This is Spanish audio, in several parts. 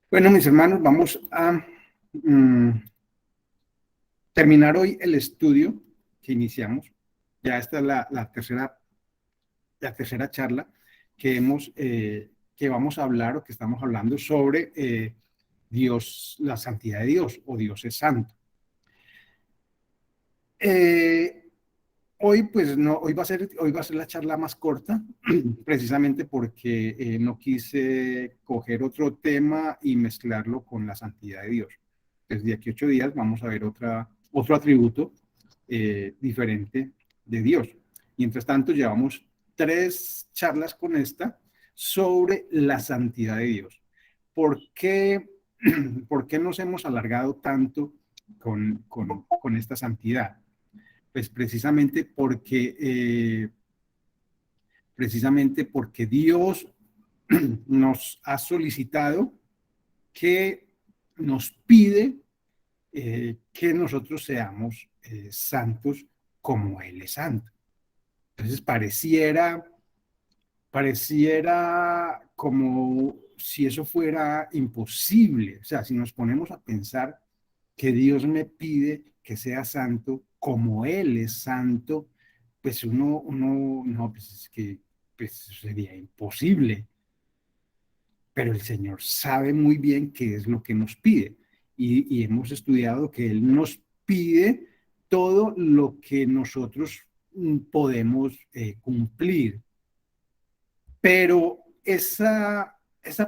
Bueno, mis hermanos, vamos a mm, terminar hoy el estudio que iniciamos. Ya esta es la tercera charla que vamos a hablar o que estamos hablando sobre Dios, la santidad de Dios o Dios es santo. Eh, Hoy, pues no, hoy va a ser la charla más corta, precisamente porque no quise coger otro tema y mezclarlo con la santidad de Dios. Desde aquí 8 días vamos a ver otro atributo diferente de Dios. Mientras tanto, llevamos 3 charlas con esta sobre la santidad de Dios. ¿Por qué, por qué nos hemos alargado tanto con esta santidad? Pues precisamente porque Dios nos ha solicitado que nos pide que nosotros seamos santos como Él es santo. Entonces pareciera como si eso fuera imposible. O sea, si nos ponemos a pensar que Dios me pide que sea santo como Él es santo, pues uno no, pues es que pues sería imposible. Pero el Señor sabe muy bien qué es lo que nos pide. Y hemos estudiado que Él nos pide todo lo que nosotros podemos cumplir. Pero esa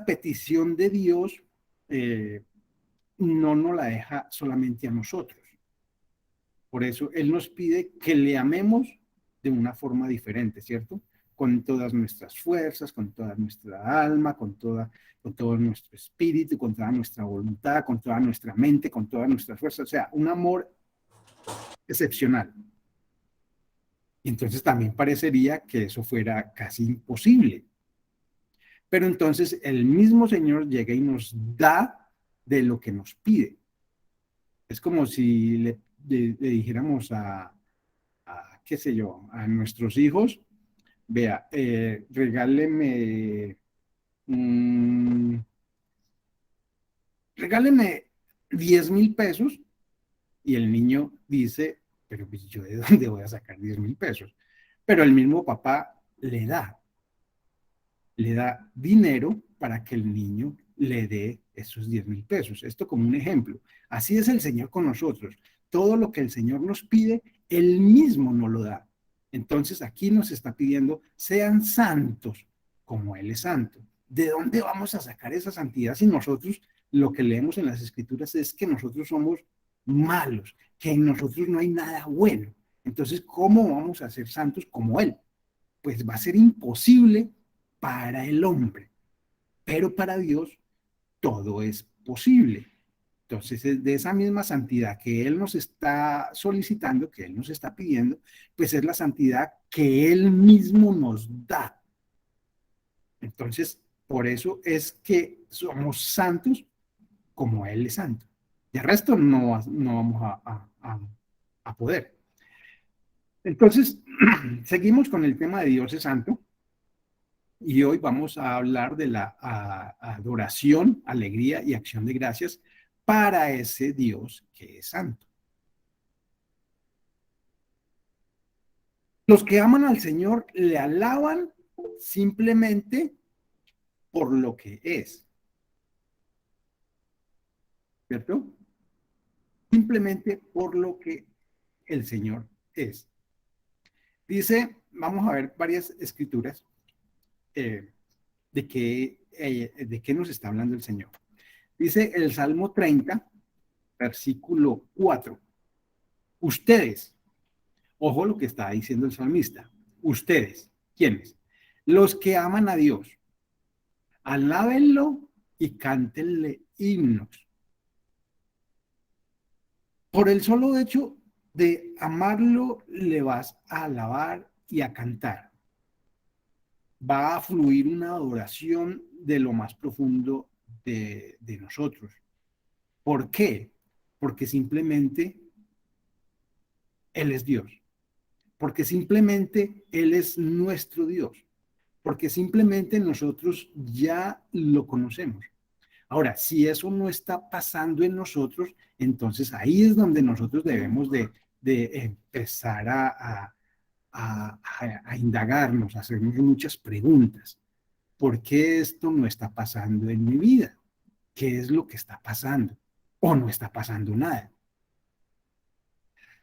petición de Dios eh, no nos la deja solamente a nosotros. Por eso Él nos pide que le amemos de una forma diferente, ¿cierto? Con todas nuestras fuerzas, con toda nuestra alma, con todo nuestro espíritu, con toda nuestra voluntad, con toda nuestra mente, con todas nuestras fuerzas. O sea, un amor excepcional. Y entonces también parecería que eso fuera casi imposible. Pero entonces el mismo Señor llega y nos da de lo que nos pide. Es como si le dijéramos qué sé yo, a nuestros hijos, vea, mm, regáleme 10.000 pesos y el niño dice, pero pues, yo de dónde voy a sacar 10.000 pesos. Pero el mismo papá le da dinero para que el niño le dé esos 10.000 pesos. Esto como un ejemplo. Así es el Señor con nosotros. Todo lo que el Señor nos pide, Él mismo nos lo da. Entonces aquí nos está pidiendo, sean santos como Él es santo. ¿De dónde vamos a sacar esa santidad si nosotros lo que leemos en las Escrituras es que nosotros somos malos, que en nosotros no hay nada bueno? Entonces, ¿cómo vamos a ser santos como Él? Pues va a ser imposible para el hombre, pero para Dios todo es posible. Entonces, de esa misma santidad que Él nos está solicitando, que Él nos está pidiendo, pues es la santidad que Él mismo nos da. Entonces, por eso es que somos santos como Él es santo. De resto, no vamos a poder. Entonces, seguimos con el tema de Dios es santo. Y hoy vamos a hablar de la adoración, alegría y acción de gracias para ese Dios que es santo. Los que aman al Señor le alaban simplemente por lo que es, ¿cierto? Simplemente por lo que el Señor es. Dice, vamos a ver varias escrituras eh, de qué nos está hablando el Señor. Dice el Salmo 30, versículo 4. Ustedes, ojo lo que está diciendo el salmista. Ustedes, ¿quiénes? Los que aman a Dios, alábenlo y cántenle himnos. Por el solo hecho de amarlo, le vas a alabar y a cantar. Va a fluir una adoración de lo más profundo de nosotros. ¿Por qué? Porque simplemente Él es Dios. Porque simplemente Él es nuestro Dios. Porque simplemente nosotros ya lo conocemos, Ahora, si eso no está pasando en nosotros, entonces ahí es donde nosotros debemos de empezar a indagarnos, a hacernos muchas preguntas. ¿Por qué esto no está pasando en mi vida? ¿Qué es lo que está pasando? ¿O no está pasando nada?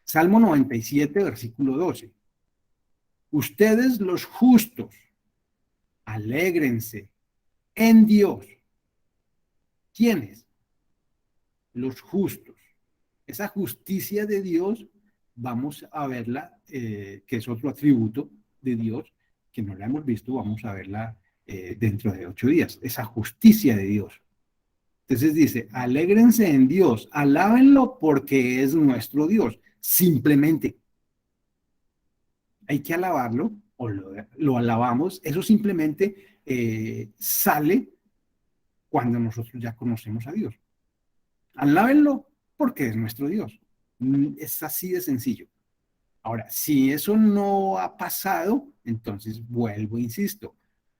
Salmo 97, versículo 12. Ustedes los justos, alégrense en Dios. ¿Quiénes? Los justos. Esa justicia de Dios, vamos a verla, que es otro atributo de Dios, que no la hemos visto, vamos a verla dentro de 8 días. Esa justicia de Dios. Entonces dice, alégrense en Dios, alábenlo porque es nuestro Dios. Simplemente hay que alabarlo o lo alabamos. Eso simplemente sale cuando nosotros ya conocemos a Dios. Alábenlo porque es nuestro Dios. Es así de sencillo. Ahora, si eso no ha pasado, entonces vuelvo, insisto,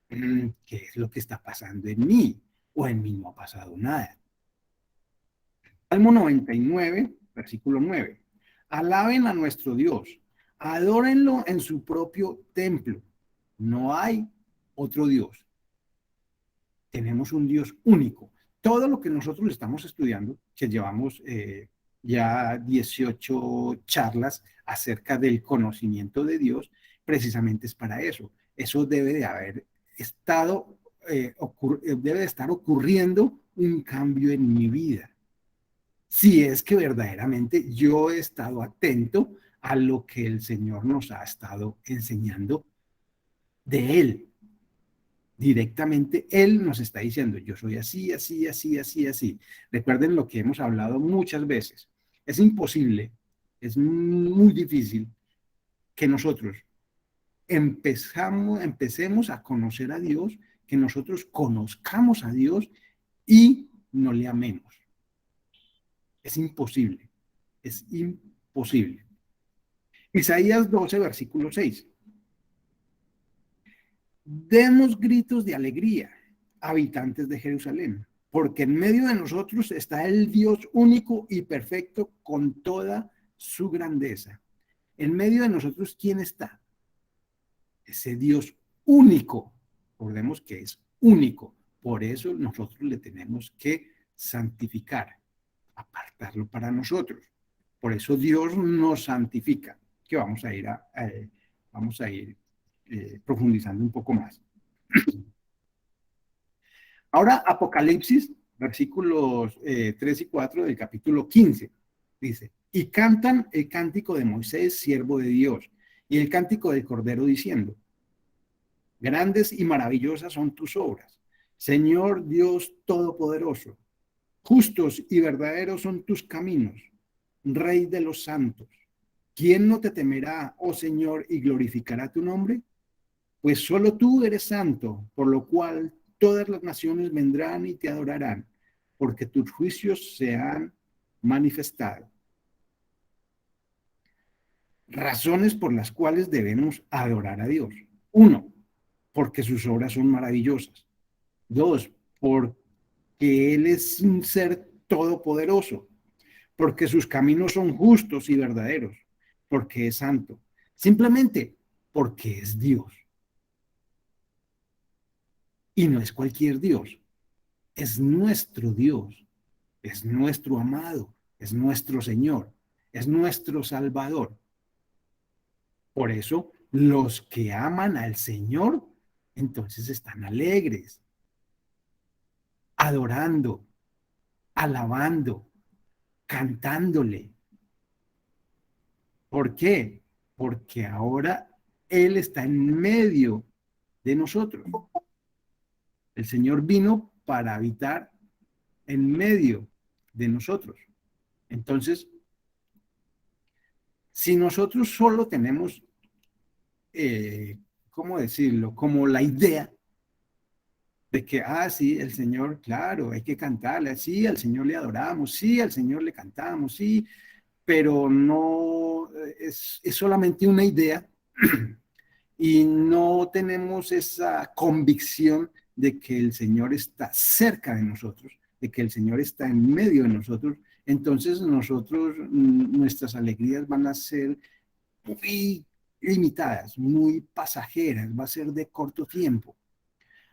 ¿qué es lo que está pasando en mí? O en mí no ha pasado nada. Salmo 99, versículo 9. Alaben a nuestro Dios, adórenlo en su propio templo. No hay otro Dios. Tenemos un Dios único. Todo lo que nosotros estamos estudiando, que llevamos ya 18 charlas acerca del conocimiento de Dios, precisamente es para eso. Eso debe de haber estado, debe de estar ocurriendo un cambio en mi vida. Si es que verdaderamente yo he estado atento a lo que el Señor nos ha estado enseñando de Él. Directamente Él nos está diciendo, yo soy así, así, así, así, así. Recuerden lo que hemos hablado muchas veces. Es imposible, es muy difícil que nosotros empecemos a conocer a Dios, que nosotros conozcamos a Dios y no le amemos. Es imposible, es imposible. Isaías 12, versículo 6. Demos gritos de alegría, habitantes de Jerusalén, porque en medio de nosotros está el Dios único y perfecto con toda su grandeza. En medio de nosotros, ¿quién está? Ese Dios único. Recordemos que es único. Por eso nosotros le tenemos que santificar, apartarlo para nosotros. Por eso Dios nos santifica, que vamos a ir profundizando un poco más. Ahora, Apocalipsis, versículos 3 y 4 del capítulo 15, dice, y cantan el cántico de Moisés, siervo de Dios, y el cántico del Cordero diciendo, grandes y maravillosas son tus obras, Señor Dios Todopoderoso, justos y verdaderos son tus caminos, Rey de los santos. ¿Quién no te temerá, oh Señor, y glorificará tu nombre? Pues solo tú eres santo, por lo cual todas las naciones vendrán y te adorarán, porque tus juicios se han manifestado. Razones por las cuales debemos adorar a Dios. Uno, porque sus obras son maravillosas. Dos, porque Él es un ser todopoderoso. Porque sus caminos son justos y verdaderos. Porque es santo. Simplemente porque es Dios. Y no es cualquier Dios. Es nuestro Dios, es nuestro amado, es nuestro Señor, es nuestro Salvador. Por eso, los que aman al Señor, entonces están alegres, adorando, alabando, cantándole. ¿Por qué? Porque ahora Él está en medio de nosotros. El Señor vino para habitar en medio de nosotros. Entonces, si nosotros solo tenemos, ¿cómo decirlo? Como la idea de que, sí, el Señor, claro, hay que cantarle, sí, al Señor le adoramos, sí, al Señor le cantamos, sí, pero no, es solamente una idea y no tenemos esa convicción de que el Señor está cerca de nosotros. de que el Señor está en medio de nosotros, entonces nosotros, nuestras alegrías van a ser muy limitadas, muy pasajeras, va a ser de corto tiempo.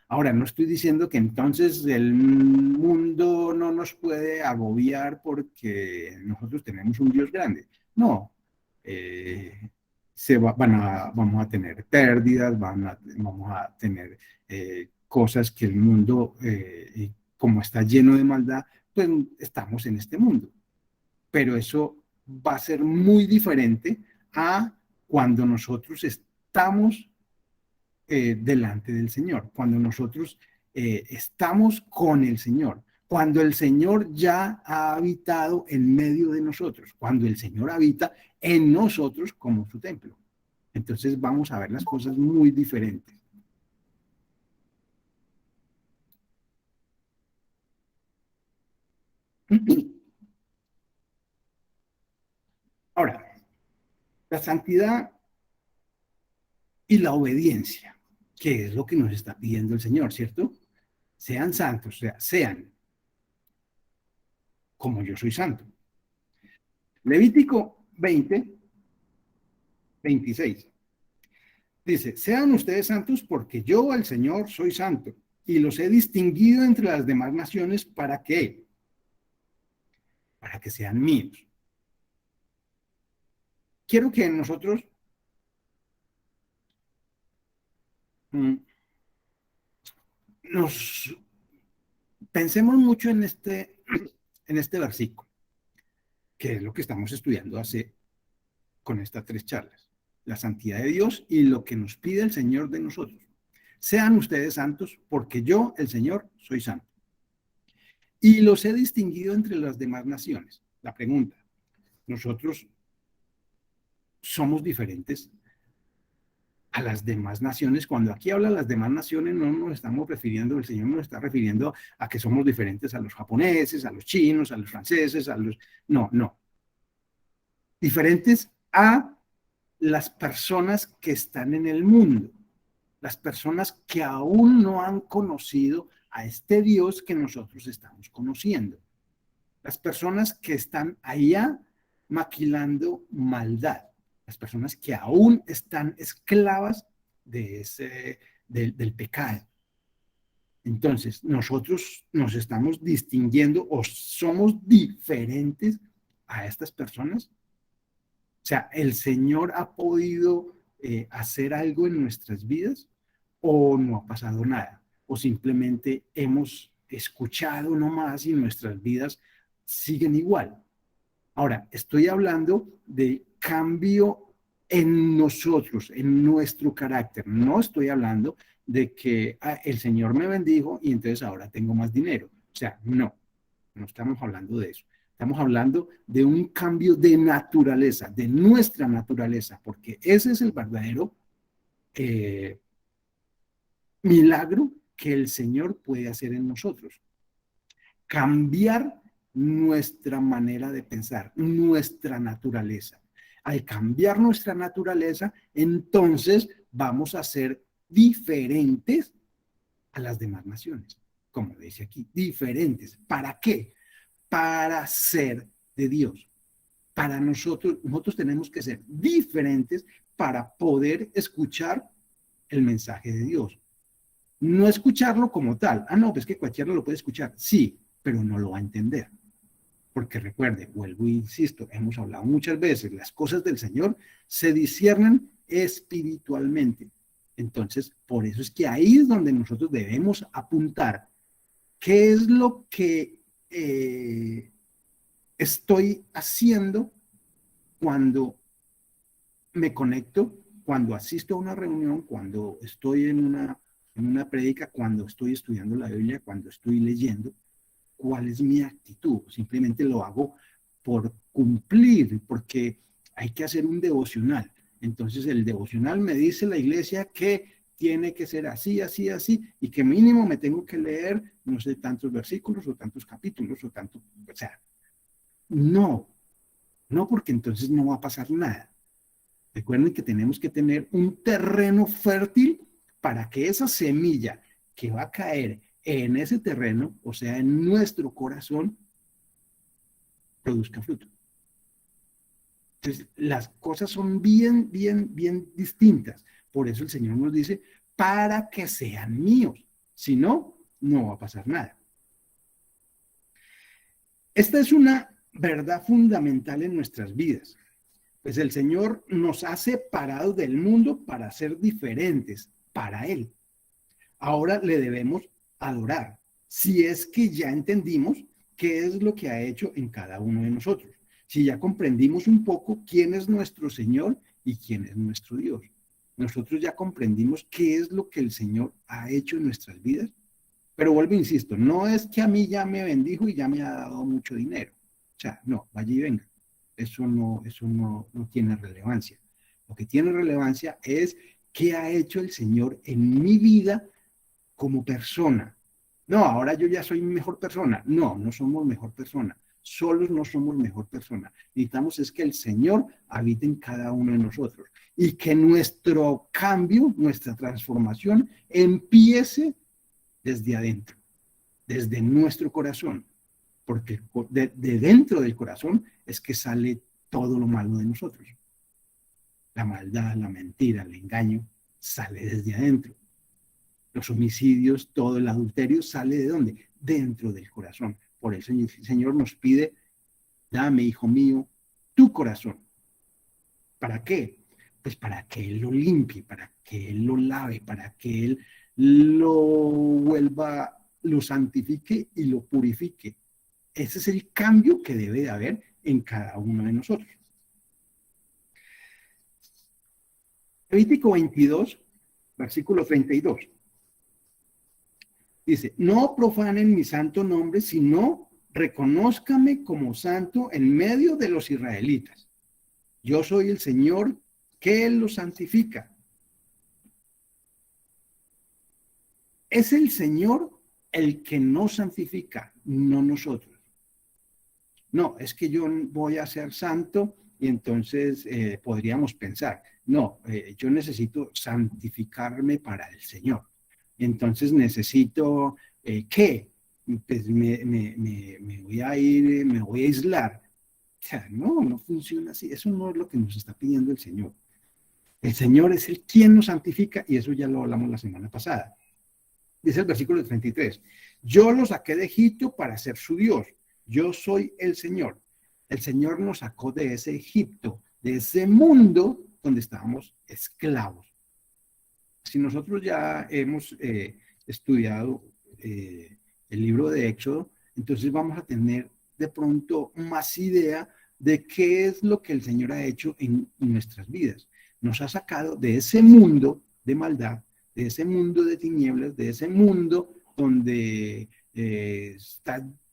Ahora, no estoy diciendo que entonces el mundo no nos puede agobiar porque nosotros tenemos un Dios grande. No. Eh, vamos a tener pérdidas, vamos a tener cosas que el mundo, como está lleno de maldad, pues estamos en este mundo. Pero eso va a ser muy diferente a cuando nosotros estamos delante del Señor, cuando nosotros estamos con el Señor, cuando el Señor ya ha habitado en medio de nosotros, cuando el Señor habita en nosotros como su templo. Entonces vamos a ver las cosas muy diferentes. Ahora, la santidad y la obediencia, que es lo que nos está pidiendo el Señor, ¿cierto? Sean santos, o sea, sean como yo soy santo. Levítico 20:26. Dice, sean ustedes santos porque yo, el Señor, soy santo y los he distinguido entre las demás naciones para qué, para que sean míos. Quiero que nosotros mm, nos pensemos mucho en este versículo, que es lo que estamos estudiando con estas tres charlas. La santidad de Dios y lo que nos pide el Señor de nosotros. Sean ustedes santos porque yo, el Señor, soy santo. Y los he distinguido entre las demás naciones. La pregunta, ¿nosotros somos diferentes a las demás naciones? Cuando aquí habla las demás naciones, no nos estamos refiriendo, el Señor nos está refiriendo a que somos diferentes a los japoneses, a los chinos, a los franceses, a los... No, no. Diferentes a las personas que están en el mundo, las personas que aún no han conocido a este Dios que nosotros estamos conociendo, las personas que están allá maquilando maldad, las personas que aún están esclavas del pecado. Entonces, nosotros nos estamos distinguiendo o somos diferentes a estas personas. O sea, ¿el Señor ha podido hacer algo en nuestras vidas o no ha pasado nada? O simplemente hemos escuchado nomás y nuestras vidas siguen igual. Ahora, estoy hablando de cambio en nosotros, en nuestro carácter. No estoy hablando de que el Señor me bendijo y entonces ahora tengo más dinero. O sea, no, no estamos hablando de eso. Estamos hablando de un cambio de naturaleza, de nuestra naturaleza, porque ese es el verdadero eh, milagro que el Señor puede hacer en nosotros. Cambiar nuestra manera de pensar, nuestra naturaleza. Al cambiar nuestra naturaleza, entonces vamos a ser diferentes a las demás naciones, como dice aquí, diferentes. ¿Para qué? Para ser de Dios. Para nosotros tenemos que ser diferentes para poder escuchar el mensaje de Dios. No escucharlo como tal. Ah, no, pues que cualquiera lo puede escuchar. Sí, pero no lo va a entender. Porque recuerde, vuelvo e insisto, hemos hablado muchas veces, las cosas del Señor se disciernen espiritualmente. Entonces, por eso es que ahí es donde nosotros debemos apuntar. ¿Qué es lo que estoy haciendo cuando me conecto, cuando asisto a una reunión, cuando estoy en una prédica, cuando estoy estudiando la Biblia, cuando estoy leyendo? ¿Cuál es mi actitud? Simplemente lo hago por cumplir, porque hay que hacer un devocional. Entonces el devocional me dice la iglesia que tiene que ser así, así, así, y que mínimo me tengo que leer, no sé, tantos versículos o tantos capítulos o tanto, o sea, no, no, porque entonces no va a pasar nada. Recuerden que tenemos que tener un terreno fértil para que esa semilla que va a caer en ese terreno, o sea, en nuestro corazón, produzca fruto. Entonces, las cosas son bien distintas. Por eso el Señor nos dice, para que sean míos. Si no, no va a pasar nada. Esta es una verdad fundamental en nuestras vidas. Pues el Señor nos ha separado del mundo para ser diferentes para Él. Ahora le debemos adorar, si es que ya entendimos qué es lo que ha hecho en cada uno de nosotros. Si ya comprendimos un poco quién es nuestro Señor y quién es nuestro Dios. Nosotros ya comprendimos qué es lo que el Señor ha hecho en nuestras vidas. Pero vuelvo, insisto, no es que a mí ya me bendijo y ya me ha dado mucho dinero. O sea, no, vaya y venga. Eso no tiene relevancia. Lo que tiene relevancia es qué ha hecho el Señor en mi vida como persona. No, ahora yo ya soy mejor persona. No, no somos mejor persona. Solos no somos mejor persona. Necesitamos es que el Señor habite en cada uno de nosotros y que nuestro cambio, nuestra transformación empiece desde adentro, desde nuestro corazón, porque de dentro del corazón es que sale todo lo malo de nosotros. La maldad, la mentira, el engaño, sale desde adentro. Los homicidios, todo el adulterio sale ¿de dónde? Dentro del corazón. Por eso el Señor nos pide, dame, hijo mío, tu corazón. ¿Para qué? Pues para que Él lo limpie, para que Él lo lave, para que Él lo vuelva, lo santifique y lo purifique. Ese es el cambio que debe de haber en cada uno de nosotros. Levítico 22, versículo 32. Dice, no profanen mi santo nombre, sino reconózcame como santo en medio de los israelitas. Yo soy el Señor que los santifica. Es el Señor el que nos santifica, no nosotros. No, es que yo voy a ser santo y entonces podríamos pensar, no, yo necesito santificarme para el Señor. Entonces necesito, ¿qué? Pues me voy a ir, me voy a aislar. O sea, no funciona así. Eso no es lo que nos está pidiendo el Señor. El Señor es el quien nos santifica y eso ya lo hablamos la semana pasada. Dice el versículo 33, yo los saqué de Egipto para ser su Dios. Yo soy el Señor. El Señor nos sacó de ese Egipto, de ese mundo donde estábamos esclavos. Si nosotros ya hemos estudiado el libro de Éxodo, entonces vamos a tener de pronto más idea de qué es lo que el Señor ha hecho en nuestras vidas. Nos ha sacado de ese mundo de maldad, de ese mundo de tinieblas, de ese mundo donde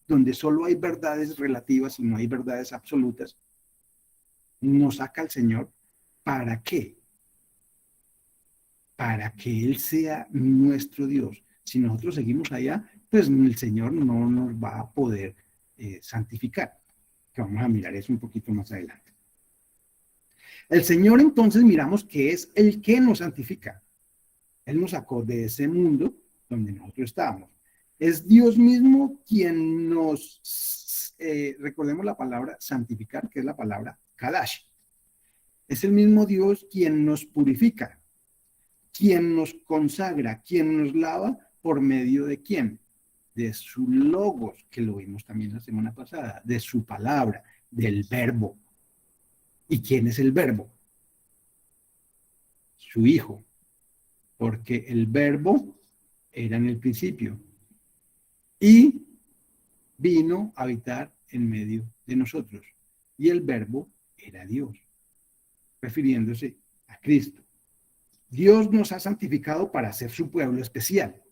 donde solo hay verdades relativas y no hay verdades absolutas. Nos saca el Señor. ¿Para qué? Para que Él sea nuestro Dios. Si nosotros seguimos allá, pues el Señor no nos va a poder santificar. Que vamos a mirar eso un poquito más adelante. El Señor entonces miramos que es el que nos santifica. Él nos sacó de ese mundo donde nosotros estábamos. Es Dios mismo quien nos, recordemos la palabra santificar, que es la palabra Kadash. Es el mismo Dios quien nos purifica, quien nos consagra, quien nos lava, por medio de quién, de su logos, que lo vimos también la semana pasada, de su palabra, del verbo. ¿Y quién es el verbo? Su Hijo, porque el verbo era en el principio y vino a habitar en medio de nosotros. Y el verbo era Dios, refiriéndose a Cristo. Dios nos ha santificado para ser su pueblo especial.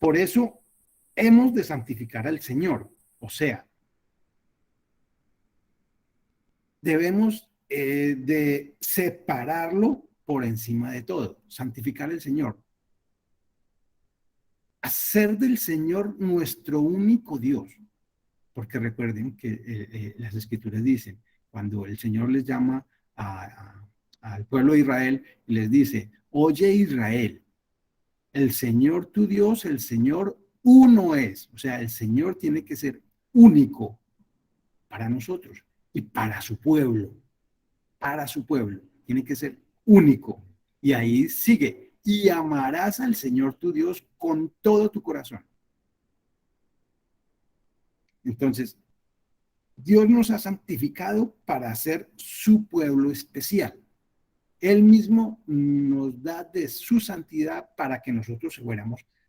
Por eso hemos de santificar al Señor. O sea, debemos de separarlo por encima de todo. Santificar al Señor. Hacer del Señor nuestro único Dios. Porque recuerden que las Escrituras dicen, cuando el Señor les llama al pueblo de Israel y les dice, oye Israel, el Señor tu Dios, el Señor uno es. O sea, el Señor tiene que ser único para nosotros y para su pueblo, tiene que ser único. Y ahí sigue, y amarás al Señor tu Dios con todo tu corazón. Entonces, Dios nos ha santificado para ser su pueblo especial. Él mismo nos da de su santidad para que nosotros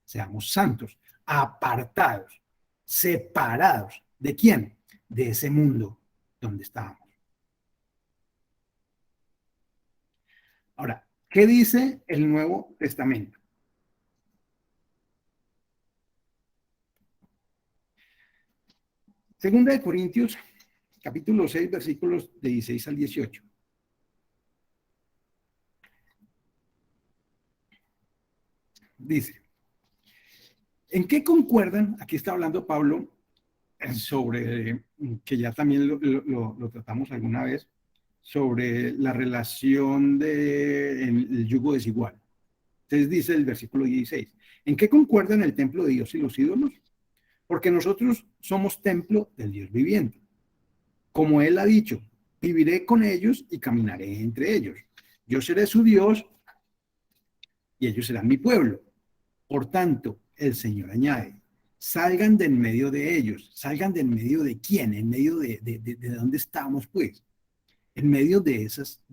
seamos santos, apartados, separados. ¿De quién? De ese mundo donde estábamos. Ahora, ¿qué dice el Nuevo Testamento? Segunda de Corintios, capítulo 6, versículos de 16 al 18. Dice, ¿en qué concuerdan? Aquí está hablando Pablo sobre, que ya también lo tratamos alguna vez, sobre la relación del yugo desigual. Entonces dice el versículo 16, ¿en qué concuerdan el templo de Dios y los ídolos? Porque nosotros somos templo del Dios viviente. Como él ha dicho, viviré con ellos y caminaré entre ellos. Yo seré su Dios y ellos serán mi pueblo. Por tanto, el Señor añade, salgan de en medio de ellos. ¿Salgan de en medio de quién? En medio de dónde estamos, pues. En medio de esas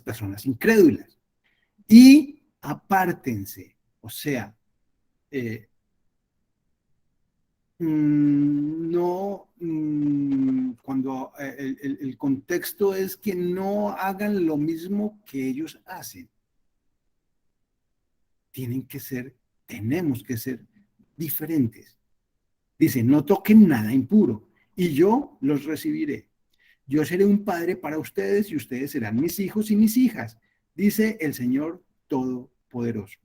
personas incrédulas. Y apártense. O sea, eh, no, cuando el contexto es que no hagan lo mismo que ellos hacen. Tienen que ser, tenemos que ser diferentes. Dice, no toquen nada impuro y yo los recibiré. Yo seré un padre para ustedes y ustedes serán mis hijos y mis hijas, dice el Señor Todopoderoso.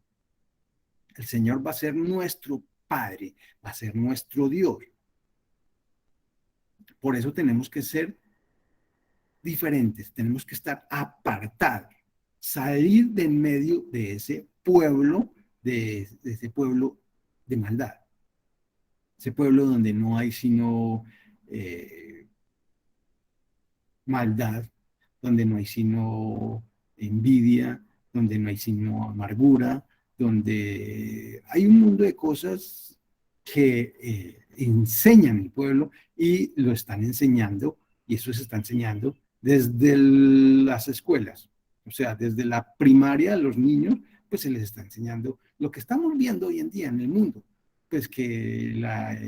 El Señor va a ser nuestro Padre, va a ser nuestro Dios. Por eso tenemos que ser diferentes, tenemos que estar apartados, salir de en medio de ese pueblo, de ese pueblo de maldad, ese pueblo donde no hay sino maldad, donde no hay sino envidia, donde no hay sino amargura, donde hay un mundo de cosas que enseñan el pueblo y lo están enseñando, y eso se está enseñando desde las escuelas, o sea, desde la primaria a los niños, pues se les está enseñando lo que estamos viendo hoy en día en el mundo, pues que la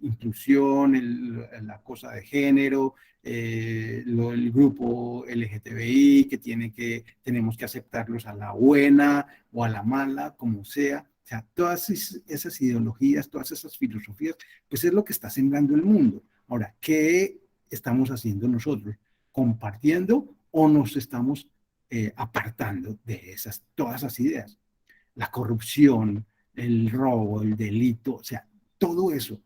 inclusión, la cosa de género, el grupo LGTBI, tenemos que aceptarlos a la buena o a la mala, como sea. O sea, todas esas ideologías, todas esas filosofías, pues es lo que está sembrando el mundo. Ahora, ¿qué estamos haciendo nosotros? ¿Compartiendo o nos estamos apartando de todas esas ideas? La corrupción, el robo, el delito, o sea, todo eso,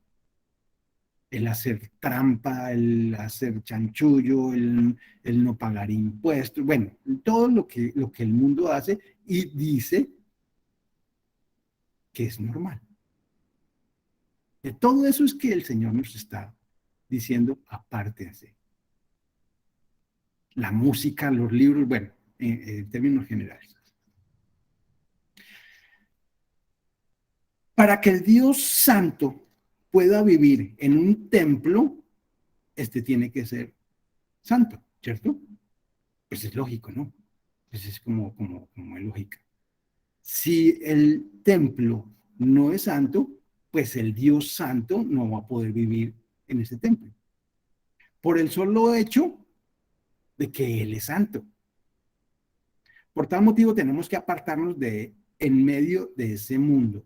el hacer trampa, el hacer chanchullo, el no pagar impuestos, bueno, todo lo que el mundo hace y dice que es normal. De todo eso es que el Señor nos está diciendo, apártense. La música, los libros, bueno, en términos generales. Para que el Dios Santo pueda vivir en un templo, este tiene que ser santo, ¿cierto? Pues es lógico, ¿no? Pues es como es lógica. Si el templo no es santo, pues el Dios santo no va a poder vivir en ese templo. Por el solo hecho de que Él es santo. Por tal motivo tenemos que apartarnos de en medio de ese mundo.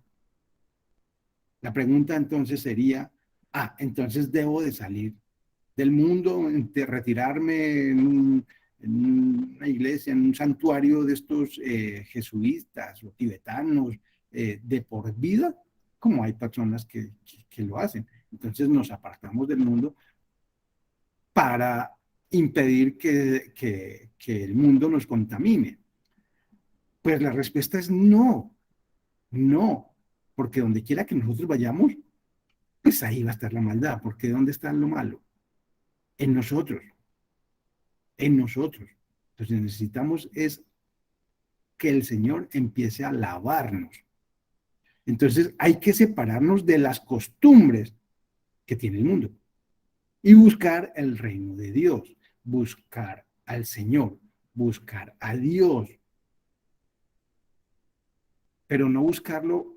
La pregunta entonces sería, entonces debo de salir del mundo, de retirarme en una iglesia, en un santuario de estos jesuitas o tibetanos de por vida, como hay personas que lo hacen. Entonces nos apartamos del mundo para impedir que el mundo nos contamine. Pues la respuesta es no, no. porque donde quiera que nosotros vayamos, pues ahí va a estar la maldad, porque ¿dónde está lo malo? En nosotros, en nosotros. Entonces necesitamos es que el Señor empiece a lavarnos. Entonces hay que separarnos de las costumbres que tiene el mundo y buscar el reino de Dios, buscar al Señor, buscar a Dios, pero no buscarlo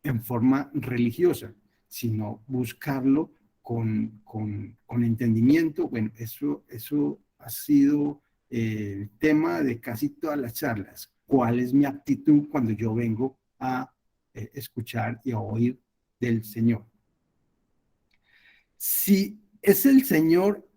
en forma religiosa, sino buscarlo con entendimiento. Bueno, eso ha sido el tema de casi todas las charlas. ¿Cuál es mi actitud cuando yo vengo a escuchar y a oír del Señor? Si es el Señor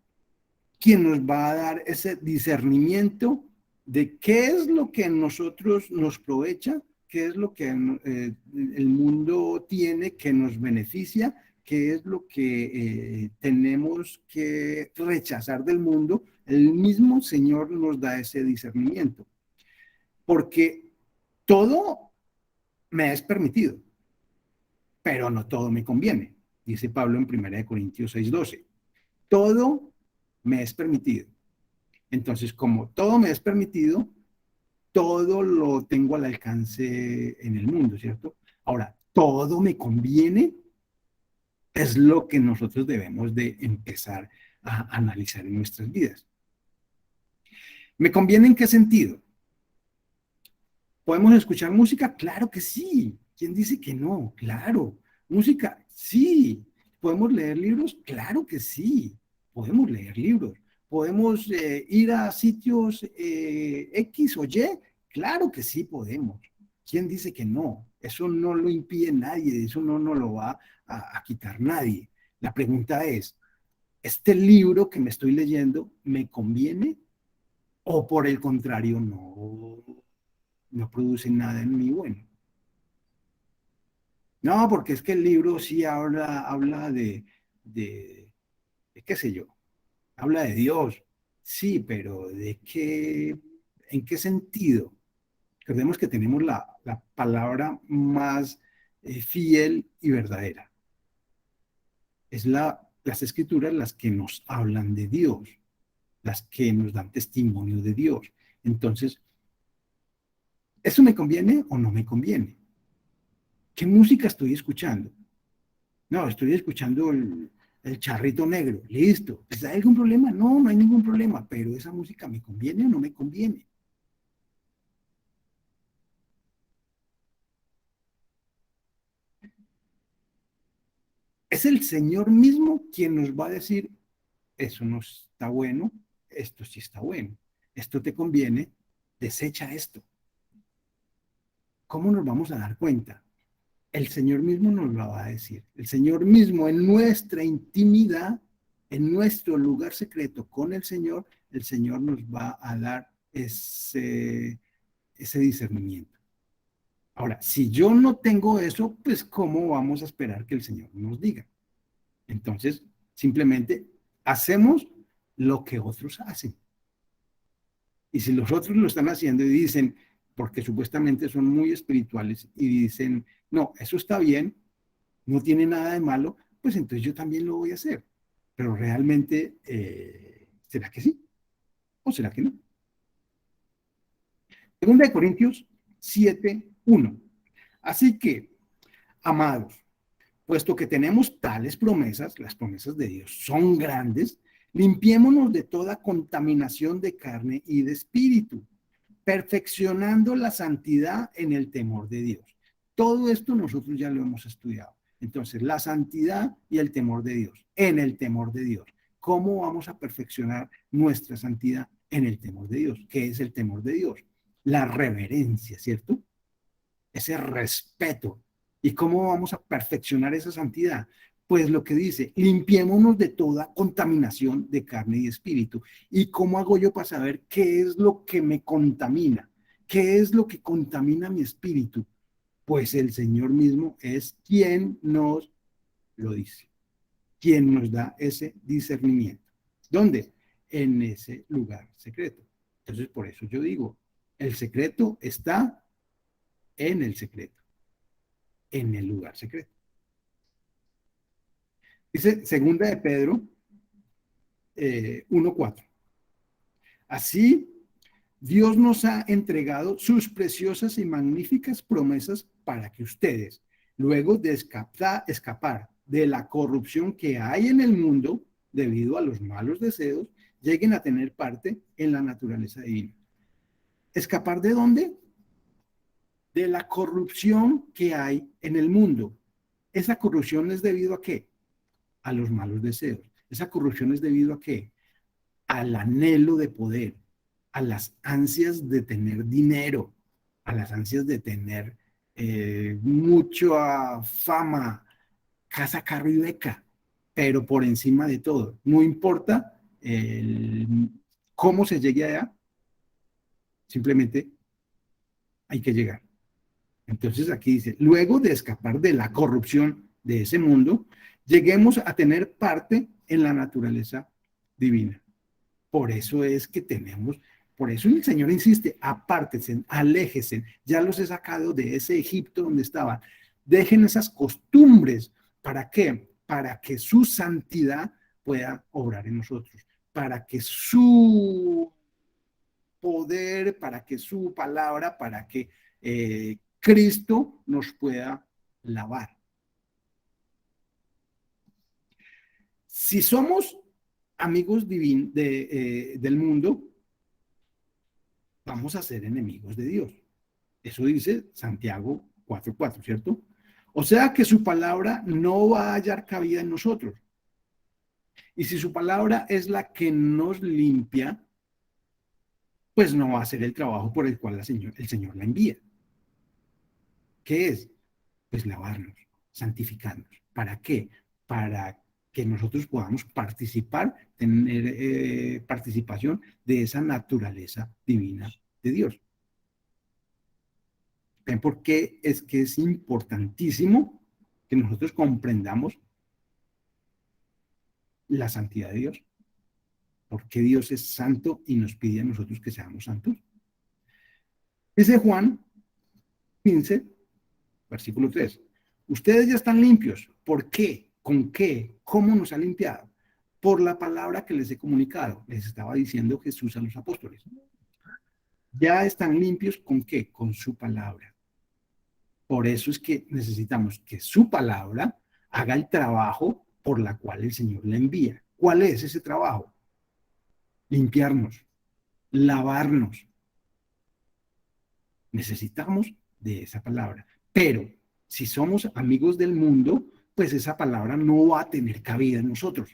quien nos va a dar ese discernimiento de qué es lo que en nosotros nos aprovecha, qué es lo que el mundo tiene que nos beneficia, qué es lo que tenemos que rechazar del mundo. El mismo Señor nos da ese discernimiento, porque todo me es permitido, pero no todo me conviene, dice Pablo en 1 Corintios 6:12. Todo me es permitido. Entonces, como todo me es permitido, todo lo tengo al alcance en el mundo, ¿cierto? Ahora, todo me conviene, es lo que nosotros debemos de empezar a analizar en nuestras vidas. ¿Me conviene en qué sentido? ¿Podemos escuchar música? Claro que sí. ¿Quién dice que no? Claro. Música, sí. ¿Podemos leer libros? Claro que sí. Podemos leer libros. ¿Podemos ir a sitios X o Y? Claro que sí podemos. ¿Quién dice que no? Eso no lo impide nadie, eso no nos lo va a quitar nadie. La pregunta es, ¿este libro que me estoy leyendo me conviene o por el contrario no produce nada en mí bueno? No, porque es que el libro sí habla de qué sé yo, habla de Dios. Sí, pero ¿de qué, en qué sentido? Recordemos que tenemos la palabra más fiel y verdadera. Es las escrituras las que nos hablan de Dios, las que nos dan testimonio de Dios. Entonces, ¿eso me conviene o no me conviene? ¿Qué música estoy escuchando? No, estoy escuchando el charrito negro. Listo. ¿Pues hay algún problema? No, no hay ningún problema. Pero esa música me conviene o no me conviene. Es el Señor mismo quien nos va a decir, eso no está bueno, esto sí está bueno. Esto te conviene, desecha esto. ¿Cómo nos vamos a dar cuenta? El Señor mismo nos lo va a decir. El Señor mismo en nuestra intimidad, en nuestro lugar secreto con el Señor nos va a dar ese discernimiento. Ahora, si yo no tengo eso, pues ¿cómo vamos a esperar que el Señor nos diga? Entonces, simplemente hacemos lo que otros hacen. Y si los otros lo están haciendo y dicen, porque supuestamente son muy espirituales y dicen, no, eso está bien, no tiene nada de malo, pues entonces yo también lo voy a hacer. Pero realmente, ¿será que sí? ¿O será que no? Segunda de Corintios 7:1. Así que, amados, puesto que tenemos tales promesas, las promesas de Dios son grandes, limpiémonos de toda contaminación de carne y de espíritu, perfeccionando la santidad en el temor de Dios. Todo esto nosotros ya lo hemos estudiado. Entonces, la santidad y el temor de Dios, en el temor de Dios. ¿Cómo vamos a perfeccionar nuestra santidad en el temor de Dios? ¿Qué es el temor de Dios? La reverencia, ¿cierto? Ese respeto. ¿Y cómo vamos a perfeccionar esa santidad? Pues lo que dice, limpiémonos de toda contaminación de carne y espíritu. ¿Y cómo hago yo para saber qué es lo que me contamina? ¿Qué es lo que contamina mi espíritu? Pues el Señor mismo es quien nos lo dice, quien nos da ese discernimiento. ¿Dónde? En ese lugar secreto. Entonces, por eso yo digo, el secreto está en el secreto. en el lugar secreto. Dice segunda de Pedro 1:4. Así, Dios nos ha entregado sus preciosas y magníficas promesas para que ustedes, luego de escapar de la corrupción que hay en el mundo debido a los malos deseos, lleguen a tener parte en la naturaleza divina. ¿Escapar de dónde? De la corrupción que hay en el mundo. ¿Esa corrupción es debido a qué? A los malos deseos. ¿Esa corrupción es debido a qué? Al anhelo de poder, a las ansias de tener dinero, a las ansias de tener mucha fama, casa, carro y beca, pero por encima de todo, no importa cómo se llegue allá, simplemente hay que llegar. Entonces aquí dice, luego de escapar de la corrupción de ese mundo, lleguemos a tener parte en la naturaleza divina. Por eso es que tenemos, por eso el Señor insiste, apártense, aléjense, ya los he sacado de ese Egipto donde estaban, dejen esas costumbres, ¿para qué? Para que su santidad pueda obrar en nosotros, para que su poder, para que su palabra, para que Cristo nos pueda lavar. Si somos amigos del mundo, vamos a ser enemigos de Dios. Eso dice Santiago 4:4, ¿cierto? O sea que su palabra no va a hallar cabida en nosotros. Y si su palabra es la que nos limpia, pues no va a ser el trabajo por el cual el Señor la envía. ¿Qué es? Pues lavarnos, santificarnos. ¿Para qué? Para que nosotros podamos participar, tener participación de esa naturaleza divina de Dios. ¿Ven por qué es que es importantísimo que nosotros comprendamos la santidad de Dios? Porque Dios es santo y nos pide a nosotros que seamos santos. Dice Juan 15, versículo 3. Ustedes ya están limpios. ¿Por qué? ¿Con qué? ¿Cómo nos ha limpiado? Por la palabra que les he comunicado. Les estaba diciendo Jesús a los apóstoles. Ya están limpios ¿con qué? Con su palabra. Por eso es que necesitamos que su palabra haga el trabajo por la cual el Señor le envía. ¿Cuál es ese trabajo? Limpiarnos, lavarnos. Necesitamos de esa palabra. Pero si somos amigos del mundo, pues esa palabra no va a tener cabida en nosotros.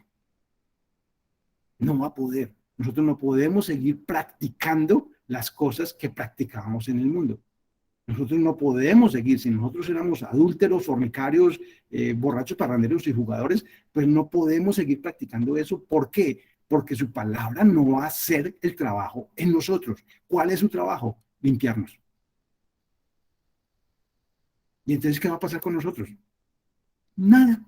No va a poder. Nosotros no podemos seguir practicando las cosas que practicábamos en el mundo. Nosotros no podemos seguir, si nosotros éramos adúlteros, fornicarios, borrachos, parranderos y jugadores, pues no podemos seguir practicando eso. ¿Por qué? Porque su palabra no va a hacer el trabajo en nosotros. ¿Cuál es su trabajo? Limpiarnos. ¿Y entonces qué va a pasar con nosotros? Nada,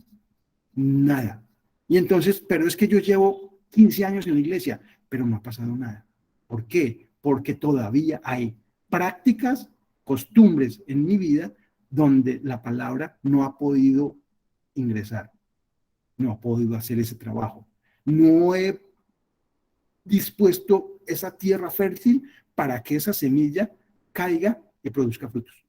nada. Y entonces, pero es que yo llevo 15 años en la iglesia, pero no ha pasado nada. ¿Por qué? Porque todavía hay prácticas, costumbres en mi vida donde la palabra no ha podido ingresar, no ha podido hacer ese trabajo. No he dispuesto esa tierra fértil para que esa semilla caiga y produzca frutos.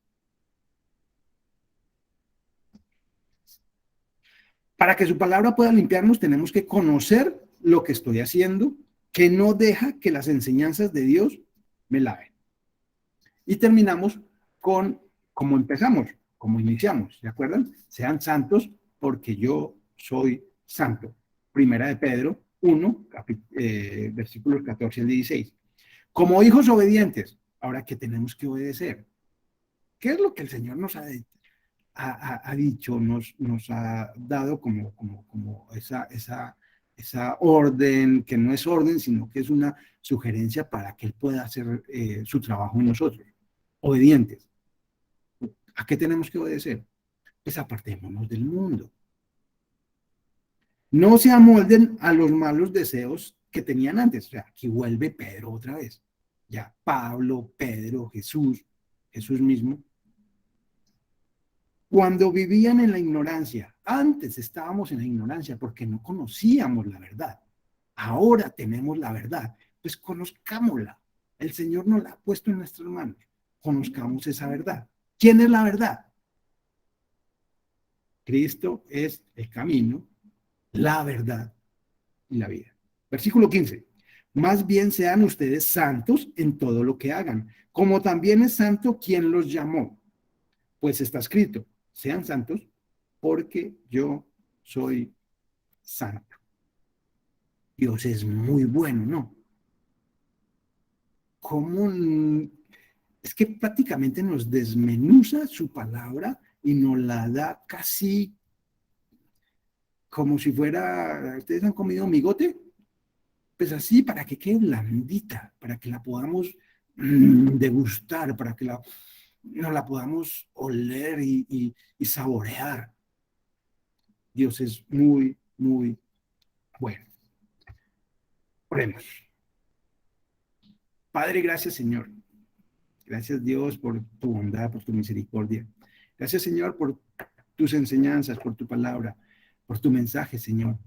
Para que su palabra pueda limpiarnos, tenemos que conocer lo que estoy haciendo, que no deja que las enseñanzas de Dios me laven. Y terminamos con cómo empezamos, cómo iniciamos, ¿se acuerdan? Sean santos porque yo soy santo. Primera de Pedro 1, versículos 14 al 16. Como hijos obedientes, ahora que tenemos que obedecer. ¿Qué es lo que el Señor nos ha dicho, nos ha dado como esa orden, que no es orden, sino que es una sugerencia para que Él pueda hacer su trabajo en nosotros? Obedientes. ¿A qué tenemos que obedecer? Pues apartémonos del mundo. No se amolden a los malos deseos que tenían antes. O sea, aquí vuelve Pedro otra vez. Ya Pablo, Pedro, Jesús mismo cuando vivían en la ignorancia. Antes estábamos en la ignorancia porque no conocíamos la verdad. Ahora tenemos la verdad. Pues conozcámosla. El Señor nos la ha puesto en nuestras manos. Conozcamos esa verdad. ¿Quién es la verdad? Cristo es el camino, la verdad y la vida. Versículo 15. Más bien sean ustedes santos en todo lo que hagan, como también es santo quien los llamó. Pues está escrito, sean santos porque yo soy santo. Dios es muy bueno, ¿no? ¿Cómo? Es que prácticamente nos desmenuza su palabra y nos la da casi como si fuera, ¿ustedes han comido migote? Pues así, para que quede blandita, para que la podamos degustar, para que nos la podamos oler y saborear. Dios es muy, muy bueno. Oremos. Padre, gracias, Señor. Gracias, Dios, por tu bondad, por tu misericordia. Gracias, Señor, por tus enseñanzas, por tu palabra, por tu mensaje, Señor.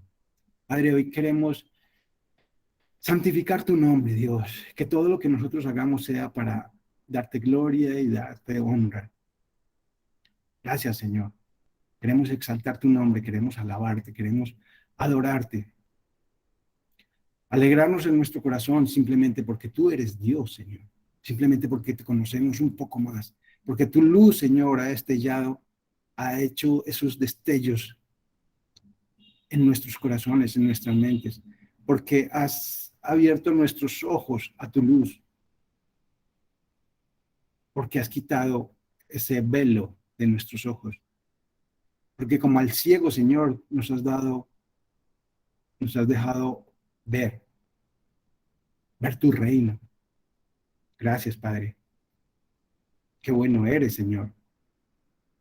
Padre, hoy queremos santificar tu nombre, Dios. Que todo lo que nosotros hagamos sea para darte gloria y darte honra. Gracias, Señor. Queremos exaltar tu nombre, queremos alabarte, queremos adorarte. Alegrarnos en nuestro corazón simplemente porque tú eres Dios, Señor. Simplemente porque te conocemos un poco más. Porque tu luz, Señor, ha estellado, ha hecho esos destellos en nuestros corazones, en nuestras mentes. Porque has abierto nuestros ojos a tu luz. Porque has quitado ese velo de nuestros ojos. Porque como al ciego, Señor, nos has dejado ver tu reino. Gracias, Padre. Qué bueno eres, Señor.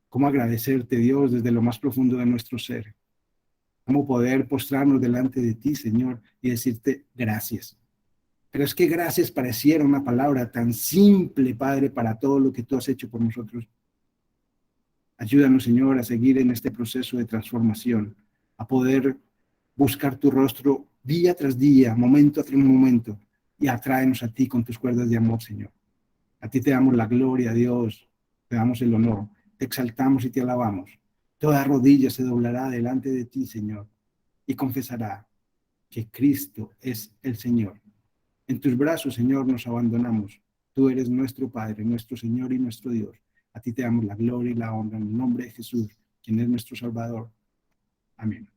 Cómo agradecerte, Dios, desde lo más profundo de nuestro ser. Cómo poder postrarnos delante de ti, Señor, y decirte gracias. Pero es que gracias pareciera una palabra tan simple, Padre, para todo lo que tú has hecho por nosotros. Ayúdanos, Señor, a seguir en este proceso de transformación, a poder buscar tu rostro día tras día, momento tras momento, y atráenos a ti con tus cuerdas de amor, Señor. A ti te damos la gloria, Dios, te damos el honor, te exaltamos y te alabamos. Toda rodilla se doblará delante de ti, Señor, y confesará que Cristo es el Señor. En tus brazos, Señor, nos abandonamos. Tú eres nuestro Padre, nuestro Señor y nuestro Dios. A ti te damos la gloria y la honra en el nombre de Jesús, quien es nuestro Salvador. Amén.